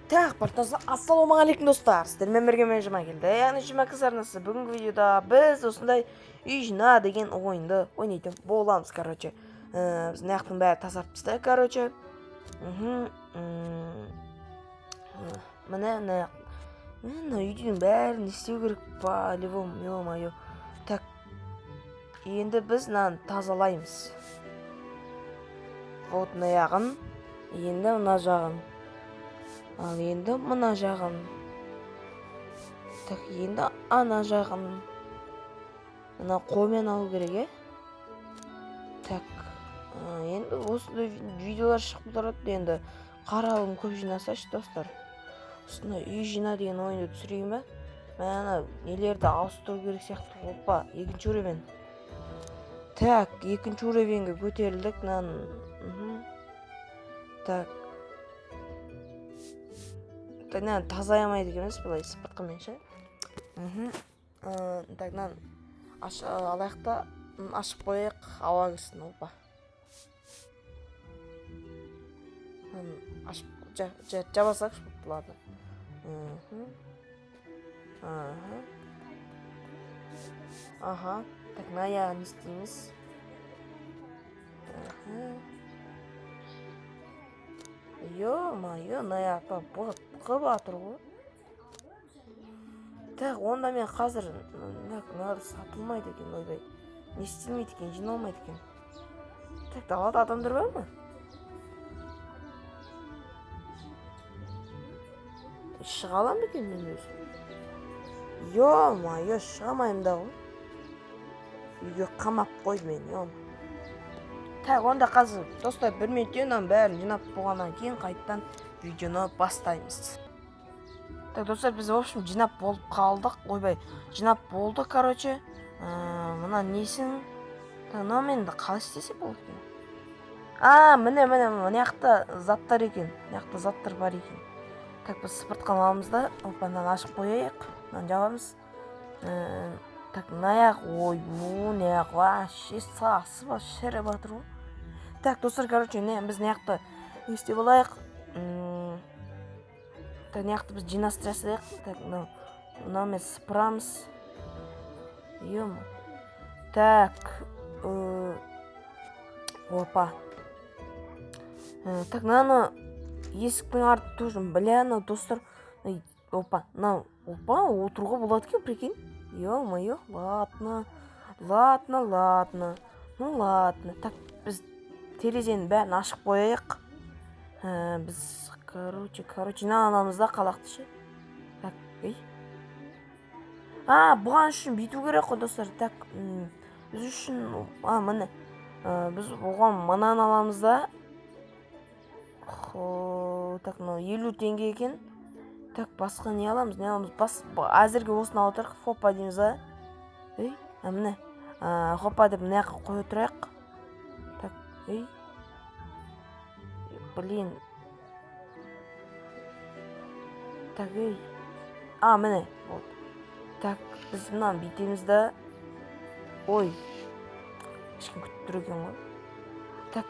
Так, ассалаумағалейкум достар. Сіздермен бірге мен Жұма келді. Яғни Жұма қызарнасы бүгінгі видеода біз осындай үй жина деген ойынды ойнайтын боламыз, короче. Біз наяқтың бәрі тазартып тастайық, короче. Міне үйдің бәрін не істеу керек па, ё-моё. Так, енді біз мынаны тазалаймыз. Вот наяғын, енді мына жағын. Ал енді мына жағын. Так, енді ана жағын. Мына қолмен алу керек, Так, енді осындай видеолар шығып тұрады. Енді қаралым көп жинасайшы, достар. Осындай үй жина деген ойынды түсірейін бе? Мәні нелерді ауыстыру керек сияқты. Опа, екінші уровень. Так, екінші уровеньге көтерілдік. Так. Тазаямайды емес, былай сыпыртқымен ше. Так, алаяқта ашып қойық, ауа кірсін, опа. Жабасақшы бұқты, ладно. Аха, так, аяғын істейміз. Ё-моё, аяқта бұғы батыр ғой. Так, онда мен қазір мынады сатылмайды екен, ойбай. Не істелмейді екен, жиналмайды екен. Так, далада адамдар бар ма? Шыға алам екен мен өзім? Ё-моё, шығамайым да ғой. Үйге қамап қойды мен, ё-моё. Так, онда қазір достар, 1 минуттен бәрін жинап болғаннан кейін қайттан видеоны бастаймыз. Так, достар, біз в общем жинап болып қалдық. Ойбай, жинап болды, короче. Мына несін? Так, менді қалай істесе болды екен? Міне, мынаяқта заттар екен. Мынаяқта заттар бар екен. Так, біз сыпыртқан аламыз да, опандан ашып қояйық. Мынаны жабамыз. Так, мынаяқ, мынаяқ вообще сасы ба, шірі батыр ғой. Так, достар, короче, біз мынаяқты істеп болайық. Так, мынаяқты біз жинастыра жасайық. Так, мынаумен сыпырамыз. Ё-мо. Так, опа. Так, мынаны есіктің арты тоже, достар. Опа, отыруға болады екен, прикинь. Ё-моё, ладно. Ну ладно. Так, біз терезенің бәрін ашып қояйық. Біз, короче, аламызда қалақты ше. Так, бұған үшін бүйту керек қой, достар. Так, біз үшін, міне. Біз оған мынаны аламыз да. Так, 50 теңге екен. Так, басқа не аламыз? Әзірге осыны алып тұрық. Хоппа дейміз, міне. Хоппа деп мынаяққа қой отырайық. Так, блин. Так, міне. Так, біз мынаны бүйтеміз да. Ой, ешкім күтіп тұр екен ғой. Так,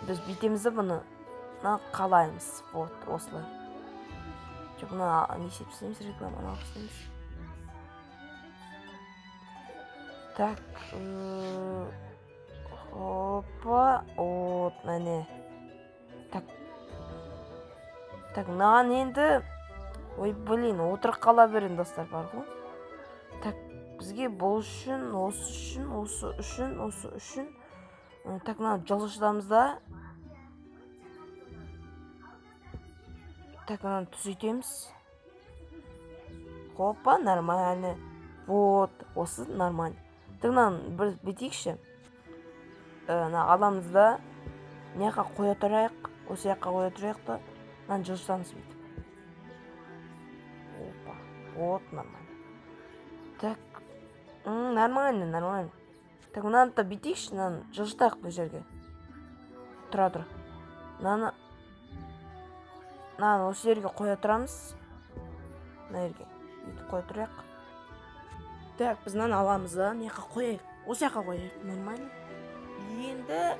біз бүйтеміз да бұны қалаймыз. Вот, осылай. Бұны не істеп істейміз, рекламаны алып істейміз. Так, опа, вот, мәне. Так, мынаған енді, ой, блин, отырып қала берін, достар, бар ғой. Так, бізге бұл үшін, осы үшін. Так, мынаны жылғыштамыз да. Так, мынаны түзетеміз. Опа, нормально. Вот, осы нормально. Так, мынаны бір бетейікші. Аламыз да. Мыняққа қоя тұрайық. Осы жаққа қоя тұрайық та. Мынаны жылғыштамыз бүйтіп. Опа, вот, нормально. Так, нормально. Так, мынаны да бетейікші. Мынаны жылғыштайық бұл жерге. Тұра. Мынаны осы жерге қоя тұрамыз. Мына жерге бүйтіп қоя тұрайық. Так, біз мынаны аламыз да, мыняққа қояйық. Осы жаққа қояйық, нормально. Енді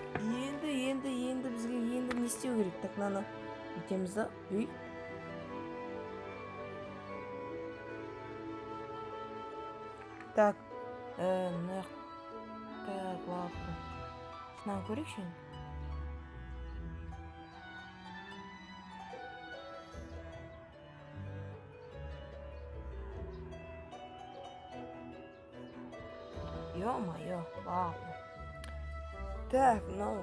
бізге не істеу керек? Так, мынаны бүйтеміз да. Так. Так, ладно. Мынаны көрейікші енді. Ё-моё, ладно. Так, мынау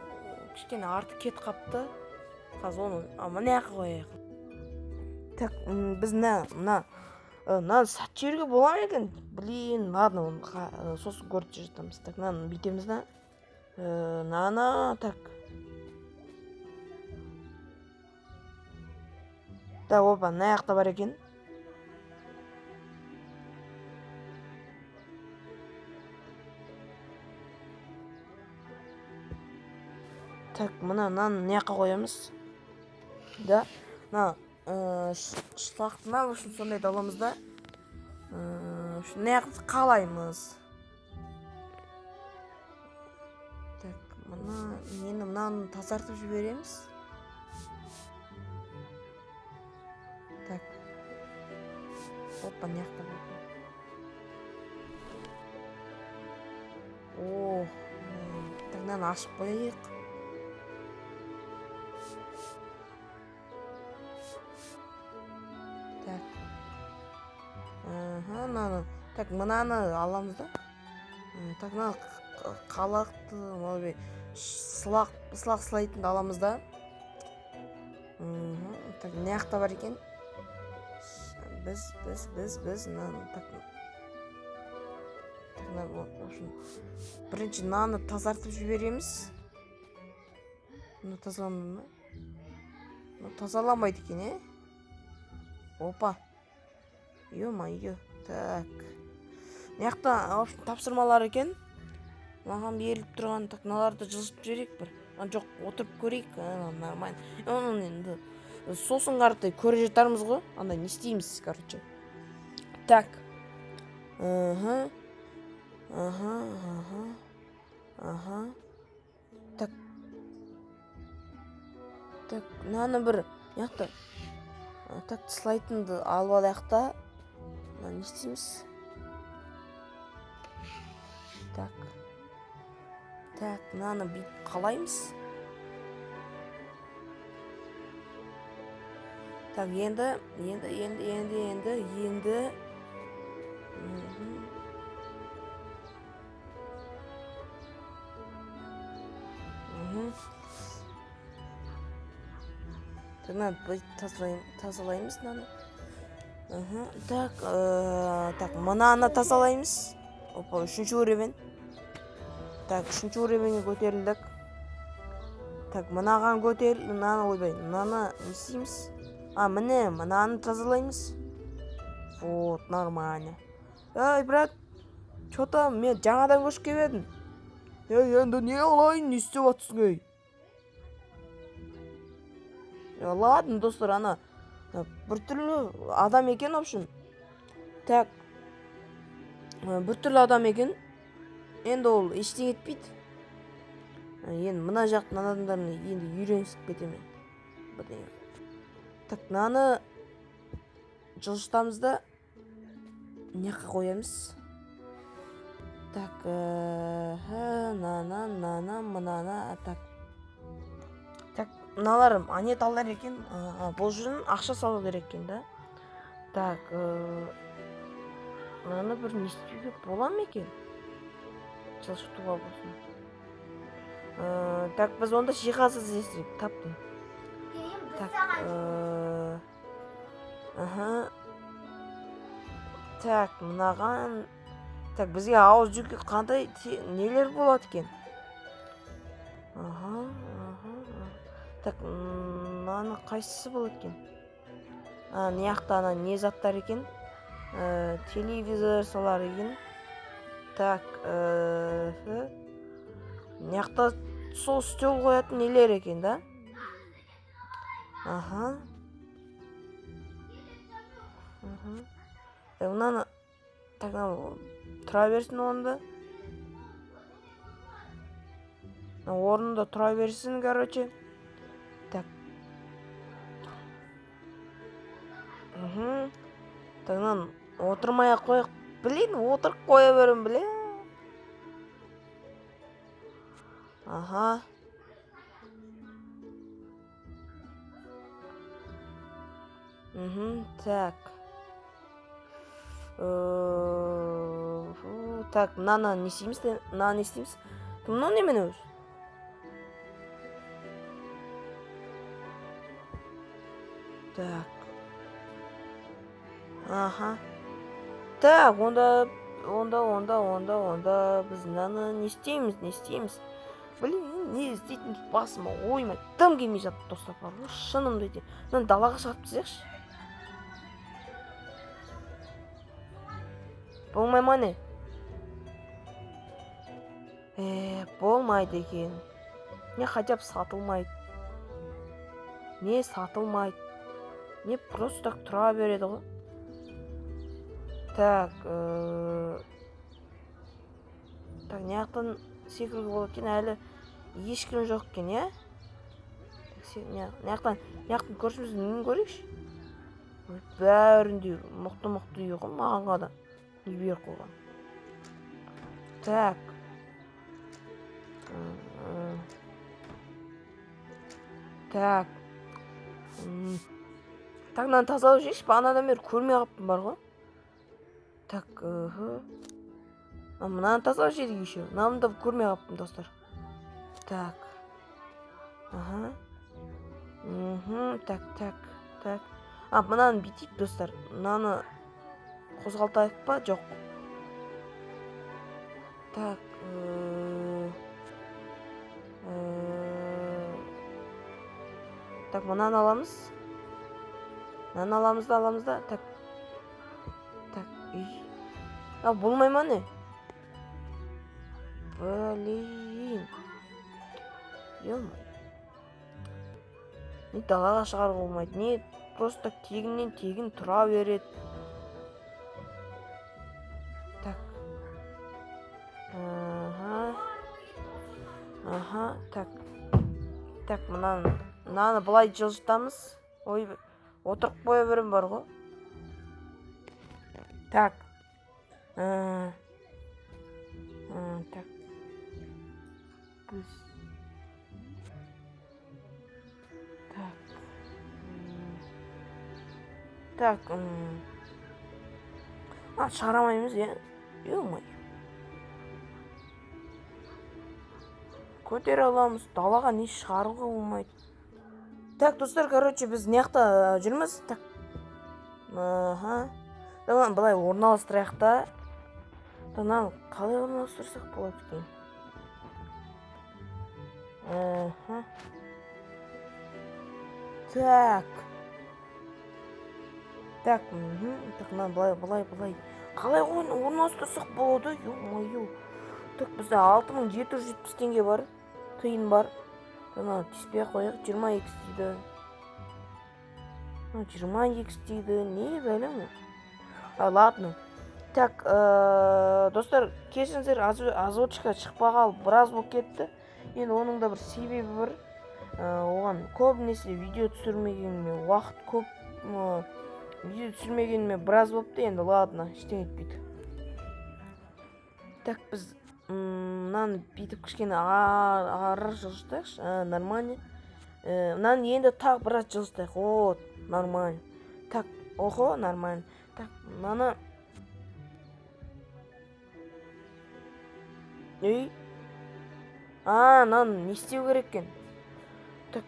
кішкене артық кетіп қапты. Қазір оны мына жаққа қояйық. Так, біз мынаны сатып жіберуге бола ма екен? Блин, ладно, оны сосын көріп жатамыз. Так, мынаны бүйтеміз да. Так. Так, опа, мына жақта бар екен. Так, мынаны мына жаққа қоямыз. Да, мына шлактына үшін сондайды аламыз да. Мына жақты қалаймыз. Так, мынаны тазартып жібереміз. Так. Опа, мына жақта бар. Так, мынаны ашып қояйық. Так, мынаны аламыз да. Так, мынаны қалақты, может, сылақ сылайтынды аламыз да. Так, мына жақта бар екен. Біз мынаны так. Бірінші мынаны тазартып жібереміз. Мына тазаламайды ма? Тазаламайды екен, Опа. Ё-моё. Так. Мына жақта тапсырмалар екен. Маған беріліп тұрған, так, мыналарды жылжытып жіберейік бір. Жоқ, отырып көрейік. Нормально. Оны енді сосын қаратай көре жатармыз ғой. Андай не істейміз, короче. Так. Так. Так, мынаны бір яқты. Так, слайдынды алып алайық та. Не істейміз? Так. Так, мынаны бүйтіп қалаймыз. Так, енді. Так, мынаны тазалаймыз мынаны. Так, мынаны тазалаймыз. Опа, 3-ші уровень. Так, 3-ші уровеньге көтерілдік. Так, мынаған мынаны ойбай. Мынаны не істейміз? Міне, мынаны тазалаймыз. Вот, нормально. Брат, что-то мен жаңадан көшіп келіп едім. Енді не алайын, не істеп жатсың, ей? Ладно, достар, біртүрлі адам екен, общем. Так, біртүрлі адам екен. Енді ол ештеңе етпейді. Енді мына жақтың адамдарына енді үйренісіп кетемін. Так, мынаны жылжытамыз да мына жаққа қоямыз. Так, мынаны, так, мыналар монеталар екен. Бұл жүрін ақша салу керек екен, да. Так, мынаны бір не істеуге бола ма екен? Жылжытуға болсын. Так, біз онда жиһаз іздестірейік, таптым. Так, так, мынаған. Так, бізге ауыз жүкке қандай нелер болады екен? Так, мынаны қайсысы болады екен? Мына жақта не заттар екен? Телевизор солар екен. Так, мына жақта сол стол қоятын нелер екен, да? Мынаны, так, тұра берсін орында. Орында тұра берсін, короче. Так. Так, отырмай-ақ қойық. Блин, отырып қоя берем, бля. Ага. Так. Так, мынаны не істейміз? Мынаны не істейміз? Мынау немене өзі? Так. Аха. Так, онда біз мынаны не істейміз? Блин, не істейтін басыма ойыма тым келмей жатты, достар, бар ғой, шынымды айтайын. Мынаны далаға шығарып тастайықшы. Болмай ма не? Болмайды екен. Не хотя бы сатылмайды. Не сатылмайды. Не просто так тұра береді ғой. Так, так, неяқтан секіруге болады екен, әлі ешкім жоқ екен, иә? Неяқтан көршіміз нені көрейікші? Бәрінде мұқты үй ғой, маған ғана не беріп қойған. Так. Так. Так, мынаны тазалап жейші, бағанадан бері көрмей қалыппын бар ғой. Так, мынаны тазалап жейдік еще. Мынаны да көрмей қалыппын, достар. Так. Ага. Так. Мынаны бүйтейік, достар. Мынаны қозғалтайық па? Жоқ. Так. Так, мынаны аламыз. Мынаны аламыз да. Так. Болмай ма не? Блин. Не далаға шығарып болмайды. Не просто тегіннен тегін тұра береді. Так. Ага. Так, мынаны былай жылжытамыз. Ой, отырып қоя берем бар ғой. Так. Так. Так. Шығарамаймыз, иә? Ё-моё. Көтере аламыз, далаға не шығаруға болмайды. Так, достар, короче, біз неяқта жүрміз. Так. Ага. Давай, былай орналастырайық та. Мынаны қалай орналастырсақ болады екен? Так. Так, мынаны былай. Қалай орналастырсақ болады? Ё-моё. Так, бізде 6770 теңге бар. Тиын бар. Мына тиспей қояйық, 22 дейді. 22 дейді. Не бәлем? Ладно. Так, достар, кешіңіздер, озвучка шықпағалы біраз болып кетті. Енді оның да бір себебі бар. Оған көбінесе видео түсірмегеніме, уақыт көп видео түсірмегеніме біраз болыпты. Енді ладно, ештеңе етпейді. Так, біз мынаны бүйтіп кішкене ары жылжытайықшы. Нормально. Мынаны енді тағы біраз жылжытайық. Вот, нормально. Так, охо, нормально. Так, мынаны мынаны не істеу керек екен? Так,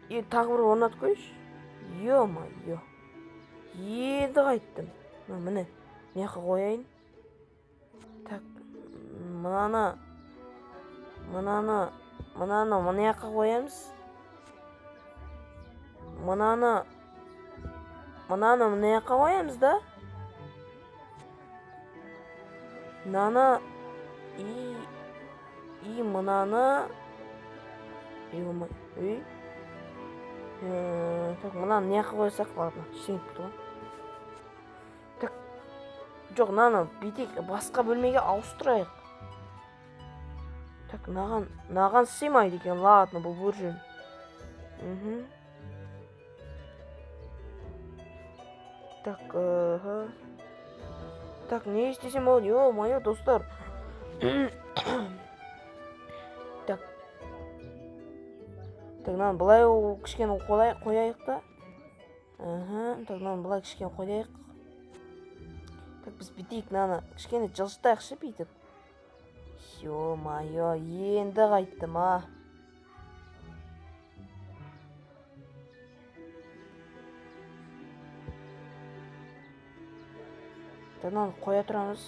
тағы бір орнатып қойшы. Ё-моё. Енді қайттым. Міне, мына қояйын. Так, мынаны мына қоямыз. Мынаны мына қоямыз да. Мынаны и мынаны так, мынаны не қойсақ, ладно, ештеңе етпейді ғой. Так, жоқ, мынаны бүйтейік, басқа бөлмеге ауыстырайық. Так, мынаған сыймайды екен, ладно, бұл бір жөн. Так, Так, не істесем болады? Ё-моё, достар. Так. Так, мынаны былай кішкене қояйық та. Так, мынаны былай кішкене қояйық. Так, біз бүйтейік, мынаны кішкене жылжытайықшы бүйтіп. Ё-моё, енді қайттым, а. Так, мынаны қоя тұрамыз.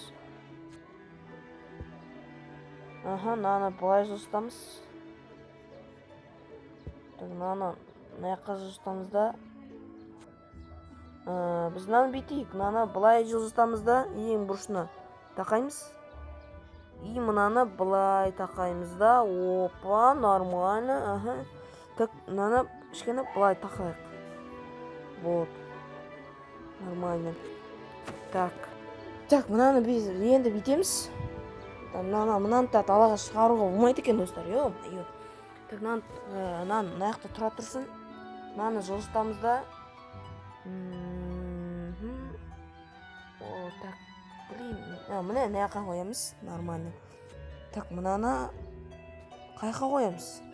Мынаны былай жылжытамыз. Так, мынаны мына жаққа жылжытамыз да. Біз мынаны бүйтейік, мынаны былай жылжытамыз да, ең бұрышына тақаймыз. И мынаны былай тақаймыз да. Опа, нормально. Так, мынаны кішкене былай тақайық. Вот. Нормально. Так. Так, мынаны біз енді бүйтеміз. Мынаны да далаға шығаруға болмайды екен, достар. Ё-моё. Так, мынаны мына жақта тұра тұрсын. Мынаны жылжытамыз да. Так, блин, мына жаққа қоямыз. Нормально. Так, мынаны қайқа қоямыз?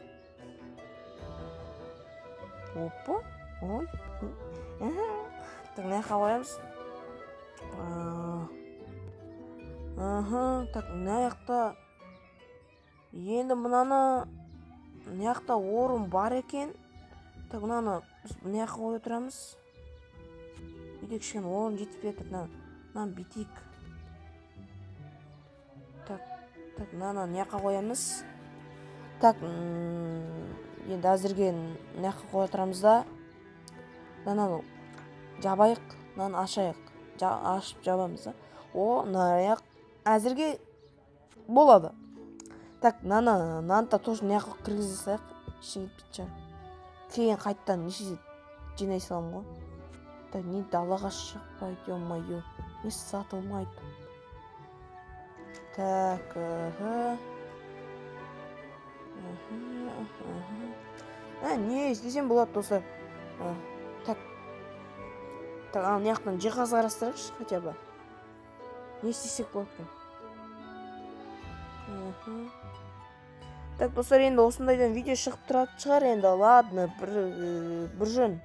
Опа. Ой. Так, мына жаққа қоямыз. Так, мына жақта енді мына жақта орын бар екен. Так, мынаны біз мына жаққа қоя тұрамыз. Үйде кішкене орын жетіп кетіп, мынаны бүйтейік. Так, мынаны мына жаққа қоямыз. Так, енді әзірге мына жаққа қоя тұрамыз да. Мынаны жабайық, мынаны ашайық. Ашып жабамыз да. Мына жақ әзірге болады. Так, мынаны да тоже мына жаққа кіргізе салайық. Іші кетпейді шығар. Кейін қайттан неше жинай салам ғой. Так, не далаға шықпайды, ё-моё. Не сатылмайды. Так, не істесем болады, достар. Так, мына жақтан жиһаз қарастырайықшы, хотя бы. Не істесек болады екен. Так, достар, енді осындайдан видео шығып тұрады шығар енді. Ладно, бір жөн.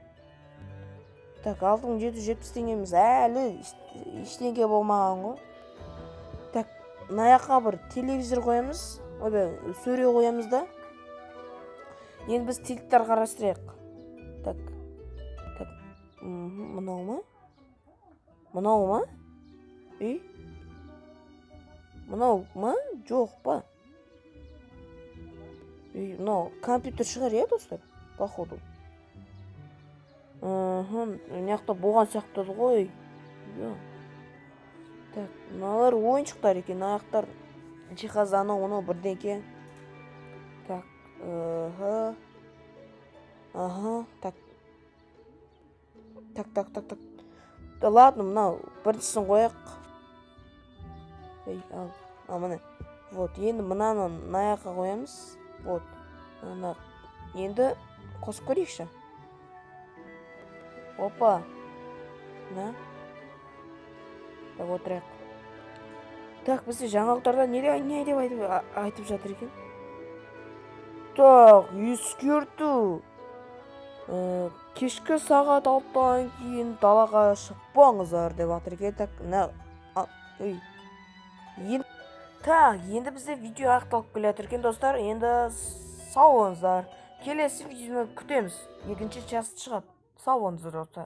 Так, 6770 теңгеміз әлі ештеңе болмаған ғой. Так, мына жаққа бір телевизор қоямыз. Сөре қоямыз да. Енді біз теледидар қарастырайық. Так. Мынау ма? Мынау ма? Жоқ па? Мынау компьютер шығар, достар? Походу. Мына жақта болған сияқтады ғой. Так, мыналар ойыншықтар екен, аяқтар жиһаз анау бірдеңке. Так, так. Да ладно, мынау біріншісін қояқ. Мына. Вот, енді мынаны мына жаққа қоямыз. Вот. Енді қосып көрейікші. Опа. Так, отырайық. Так, бізде жаңалықтарда не деп айтып жатыр екен? Так, ескерту. Кешкі сағат 6-тан кейін далаға шықпаңыздар деп жатыр екен. Так, енді бізде видео аяқталып келе жатыр екен, достар. Енді сау болыңыздар. Келесі видеоны күтеміз. Екінші часть шығады. Сау болыңыздар, достар.